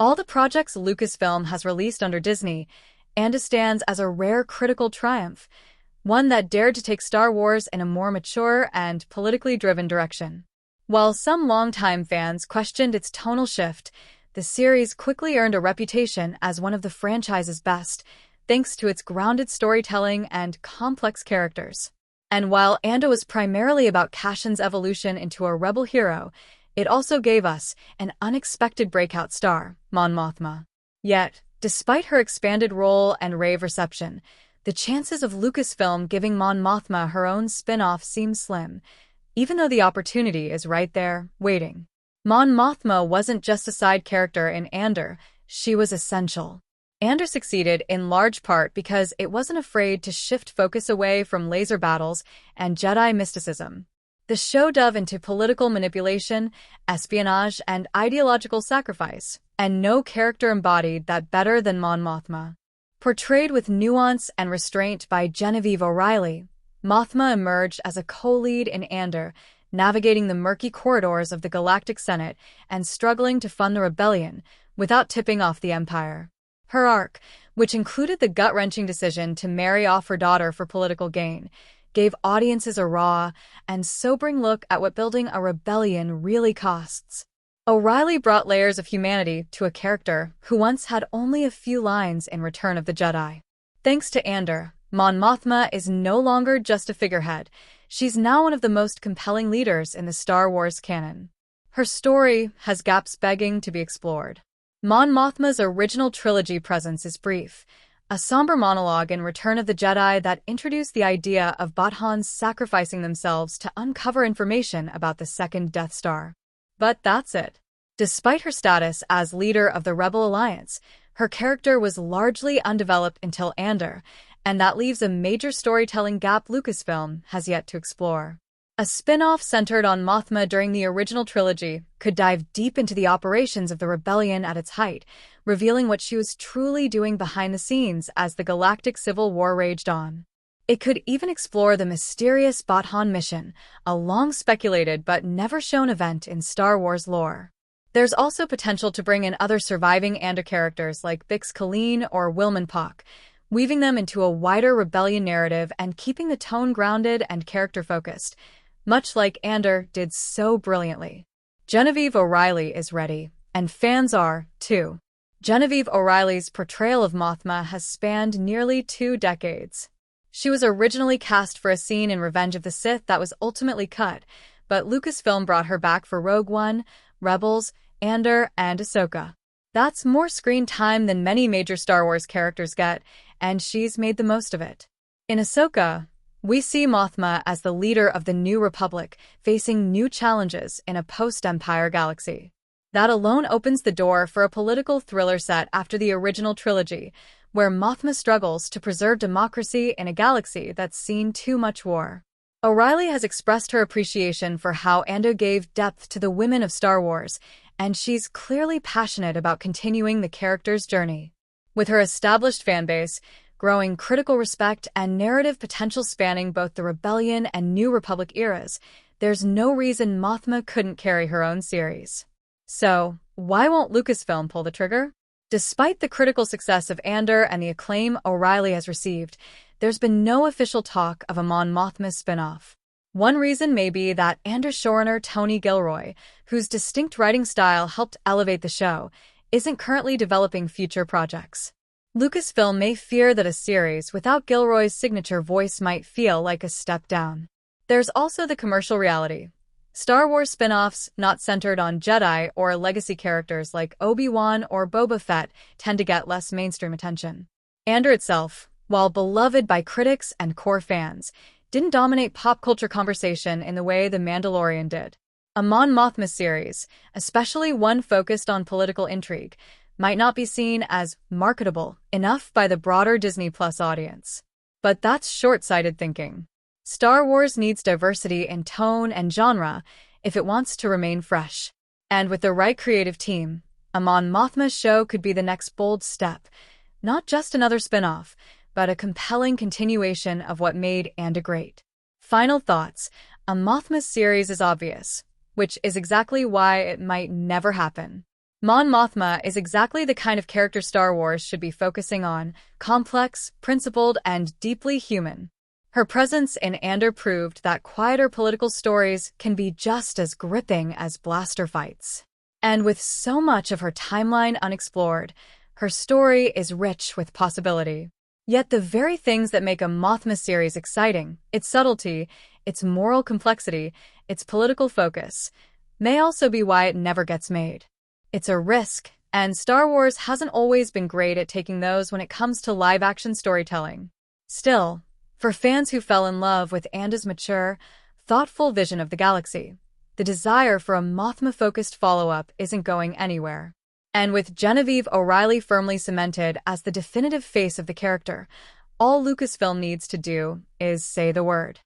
All the projects Lucasfilm has released under Disney, and it stands as a rare critical triumph, one that dared to take Star Wars in a more mature and politically driven direction. While some longtime fans questioned its tonal shift, the series quickly earned a reputation as one of the franchise's best, thanks to its grounded storytelling and complex characters. And while Andor was primarily about Cassian's evolution into a rebel hero, it also gave us an unexpected breakout star, Mon Mothma. Yet, despite her expanded role and rave reception, the chances of Lucasfilm giving Mon Mothma her own spin-off seem slim, even though the opportunity is right there, waiting. Mon Mothma wasn't just a side character in Andor, she was essential. Andor succeeded in large part because it wasn't afraid to shift focus away from laser battles and Jedi mysticism. The show dove into political manipulation, espionage, and ideological sacrifice, and no character embodied that better than Mon Mothma. Portrayed with nuance and restraint by Genevieve O'Reilly, Mothma emerged as a co-lead in Andor, navigating the murky corridors of the Galactic Senate and struggling to fund the rebellion without tipping off the Empire. Her arc, which included the gut-wrenching decision to marry off her daughter for political gain, gave audiences a raw and sobering look at what building a rebellion really costs. O'Reilly brought layers of humanity to a character who once had only a few lines in Return of the Jedi. Thanks to Andor, Mon Mothma is no longer just a figurehead. She's now one of the most compelling leaders in the Star Wars canon. Her story has gaps begging to be explored. Mon Mothma's original trilogy presence is brief, a somber monologue in Return of the Jedi that introduced the idea of Bothans sacrificing themselves to uncover information about the second Death Star. But that's it. Despite her status as leader of the Rebel Alliance, her character was largely undeveloped until Andor, and that leaves a major storytelling gap Lucasfilm has yet to explore. A spin-off centered on Mothma during the original trilogy could dive deep into the operations of the rebellion at its height, revealing what she was truly doing behind the scenes as the galactic civil war raged on. It could even explore the mysterious Bothan mission, a long-speculated but never-shown event in Star Wars lore. There's also potential to bring in other surviving Andor characters like Bix Caleen or Wilman Pock, weaving them into a wider rebellion narrative and keeping the tone grounded and character-focused, much like Andor did so brilliantly. Genevieve O'Reilly is ready, and fans are, too. Genevieve O'Reilly's portrayal of Mothma has spanned nearly 2 decades. She was originally cast for a scene in Revenge of the Sith that was ultimately cut, but Lucasfilm brought her back for Rogue One, Rebels, Andor, and Ahsoka. That's more screen time than many major Star Wars characters get, and she's made the most of it. In Ahsoka, we see Mothma as the leader of the New Republic, facing new challenges in a post-Empire galaxy. That alone opens the door for a political thriller set after the original trilogy, where Mothma struggles to preserve democracy in a galaxy that's seen too much war. O'Reilly has expressed her appreciation for how Andor gave depth to the women of Star Wars, and she's clearly passionate about continuing the character's journey. With her established fanbase, growing critical respect, and narrative potential spanning both the Rebellion and New Republic eras, there's no reason Mothma couldn't carry her own series. So, why won't Lucasfilm pull the trigger? Despite the critical success of Andor and the acclaim O'Reilly has received, there's been no official talk of a Mon Mothma spin-off. One reason may be that Andor showrunner Tony Gilroy, whose distinct writing style helped elevate the show, isn't currently developing future projects. Lucasfilm may fear that a series without Gilroy's signature voice might feel like a step down. There's also the commercial reality. Star Wars spin-offs not centered on Jedi or legacy characters like Obi-Wan or Boba Fett tend to get less mainstream attention. Andor itself, while beloved by critics and core fans, didn't dominate pop culture conversation in the way The Mandalorian did. A Mon Mothma series, especially one focused on political intrigue, might not be seen as marketable enough by the broader Disney Plus audience. But that's short-sighted thinking. Star Wars needs diversity in tone and genre if it wants to remain fresh. And with the right creative team, a Mon Mothma show could be the next bold step, not just another spin-off, but a compelling continuation of what made Andor great. Final thoughts. A Mothma series is obvious, which is exactly why it might never happen. Mon Mothma is exactly the kind of character Star Wars should be focusing on: complex, principled, and deeply human. Her presence in Andor proved that quieter political stories can be just as gripping as blaster fights. And with so much of her timeline unexplored, her story is rich with possibility. Yet the very things that make a Mothma series exciting, its subtlety, its moral complexity, its political focus, may also be why it never gets made. It's a risk, and Star Wars hasn't always been great at taking those when it comes to live-action storytelling. Still, for fans who fell in love with Anda's mature, thoughtful vision of the galaxy, the desire for a Mothma-focused follow-up isn't going anywhere. And with Genevieve O'Reilly firmly cemented as the definitive face of the character, all Lucasfilm needs to do is say the word.